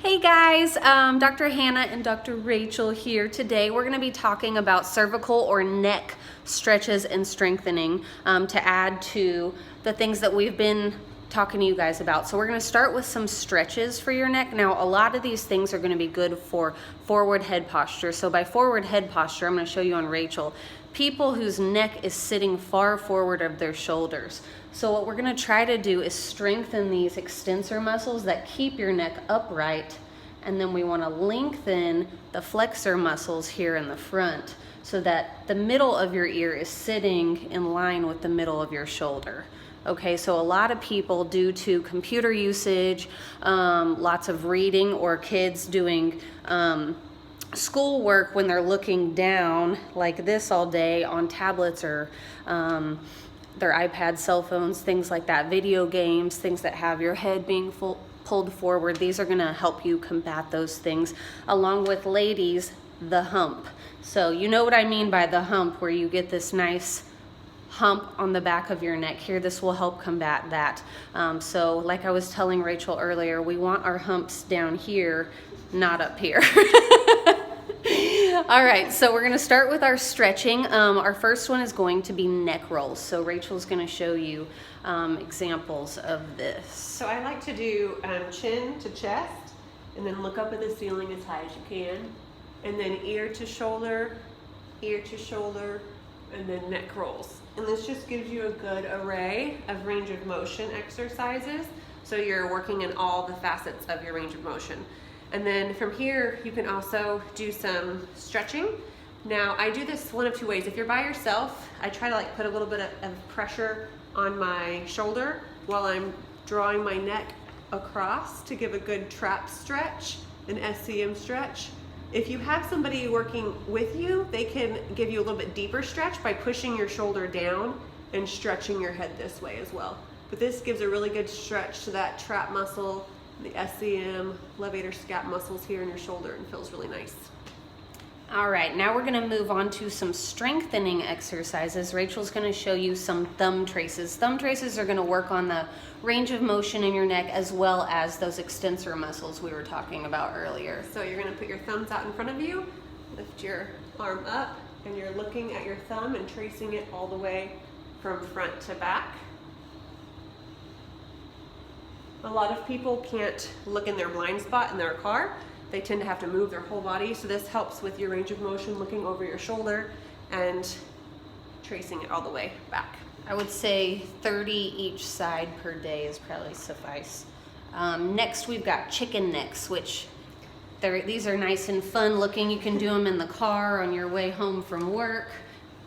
Hey guys, Dr. Hannah and Dr. Rachel here. Today we're going to be talking about cervical or neck stretches and strengthening to add to the things that we've been talking to you guys about. So we're going to start with some stretches for your neck. Now a lot of these things are going to be good for forward head posture. So by forward head posture, I'm going to show you on Rachel, people whose neck is sitting far forward of their shoulders. So what we're going to try to do is strengthen these extensor muscles that keep your neck upright, and then we want to lengthen the flexor muscles here in the front so that the middle of your ear is sitting in line with the middle of your shoulder. Okay, so a lot of people, due to computer usage, lots of reading, or kids doing schoolwork when they're looking down like this all day on tablets or their iPads, cell phones, things like that, video games, things that have your head being pulled forward. These are going to help you combat those things. Along with ladies, the hump. So you know what I mean by the hump, where you get this nice hump on the back of your neck here. This will help combat that. So like I was telling Rachel earlier, we want our humps down here, not up here. All right, so we're going to start with our stretching. Our first one is going to be neck rolls. So Rachel's going to show you examples of this. So I like to do chin to chest, and then look up at the ceiling as high as you can, and then ear to shoulder, and then neck rolls. And this just gives you a good array of range of motion exercises, so you're working in all the facets of your range of motion. And then from here, you can also do some stretching. Now, I do this one of two ways. If you're by yourself, I try to put a little bit of pressure on my shoulder while I'm drawing my neck across to give a good trap stretch, an SCM stretch. If you have somebody working with you, they can give you a little bit deeper stretch by pushing your shoulder down and stretching your head this way as well. But this gives a really good stretch to that trap muscle, the SCM, levator scap muscles here in your shoulder, and feels really nice. All right, now we're going to move on to some strengthening exercises. Rachel's going to show you some thumb traces. Thumb traces are going to work on the range of motion in your neck as well as those extensor muscles we were talking about earlier. So you're going to put your thumbs out in front of you, lift your arm up, and you're looking at your thumb and tracing it all the way from front to back. A lot of people can't look in their blind spot in their car. They tend to have to move their whole body, so this helps with your range of motion, looking over your shoulder and tracing it all the way back. I would say 30 each side per day is probably suffice. Next, we've got chicken necks, which these are nice and fun looking. You can do them in the car on your way home from work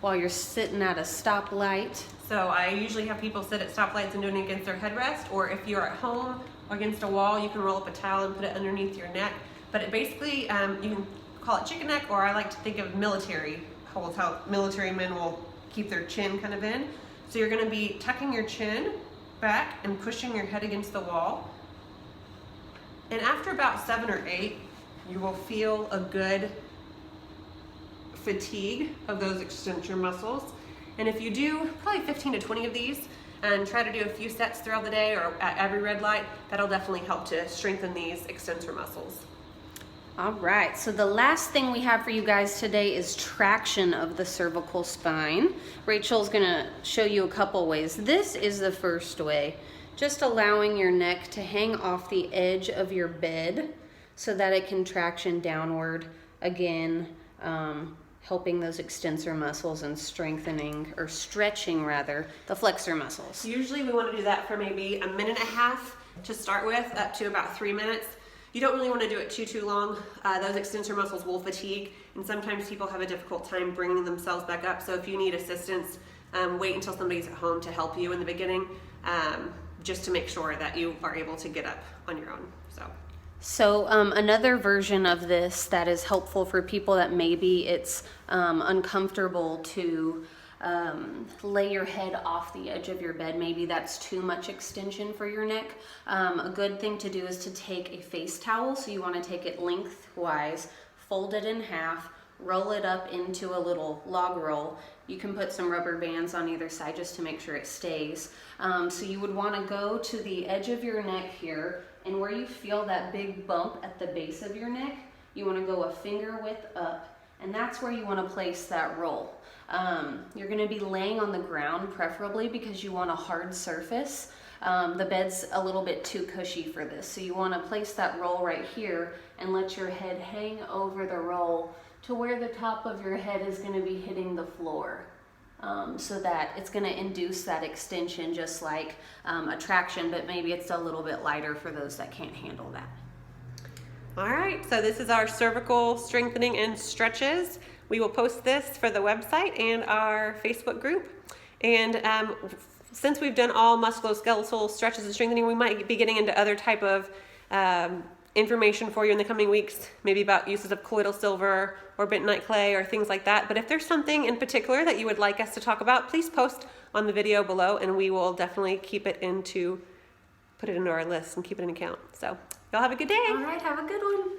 while you're sitting at a stoplight. So I usually have people sit at stoplights and do it against their headrest, or if you're at home against a wall, you can roll up a towel and put it underneath your neck. But it basically, you can call it chicken neck, or I like to think of military holds, how military men will keep their chin kind of in. So you're going to be tucking your chin back and pushing your head against the wall. And after about 7 or 8, you will feel a good fatigue of those extensor muscles. And if you do probably 15 to 20 of these and try to do a few sets throughout the day or at every red light, that'll definitely help to strengthen these extensor muscles. All right, so the last thing we have for you guys today is traction of the cervical spine. Rachel's gonna show you a couple ways. This is the first way, just allowing your neck to hang off the edge of your bed so that it can traction downward, again, helping those extensor muscles and strengthening, or stretching rather, the flexor muscles. Usually we want to do that for maybe a minute and a half to start with, up to about 3 minutes. You don't really want to do it too long. Those extensor muscles will fatigue, and sometimes people have a difficult time bringing themselves back up. So if you need assistance, wait until somebody's at home to help you in the beginning, just to make sure that you are able to get up on your own. So another version of this that is helpful for people that maybe it's uncomfortable to lay your head off the edge of your bed. Maybe that's too much extension for your neck. A good thing to do is to take a face towel. So you want to take it lengthwise, fold it in half, roll it up into a little log roll. You can put some rubber bands on either side just to make sure it stays. So you would want to go to the edge of your neck here And where you feel that big bump at the base of your neck, you want to go a finger width up, and that's where you want to place that roll. You're going to be laying on the ground preferably because you want a hard surface. The bed's a little bit too cushy for this, so you want to place that roll right here and let your head hang over the roll to where the top of your head is going to be hitting the floor. So that it's going to induce that extension just like a traction, but maybe it's a little bit lighter for those that can't handle that. All right, so this is our cervical strengthening and stretches. We will post this for the website and our Facebook group. And since we've done all musculoskeletal stretches and strengthening, we might be getting into other type of information for you in the coming weeks, maybe about uses of colloidal silver or bentonite clay or things like that. But if there's something in particular that you would like us to talk about, please post on the video below, and we will definitely put it into our list and keep it in account. So y'all have a good day. All right, have a good one.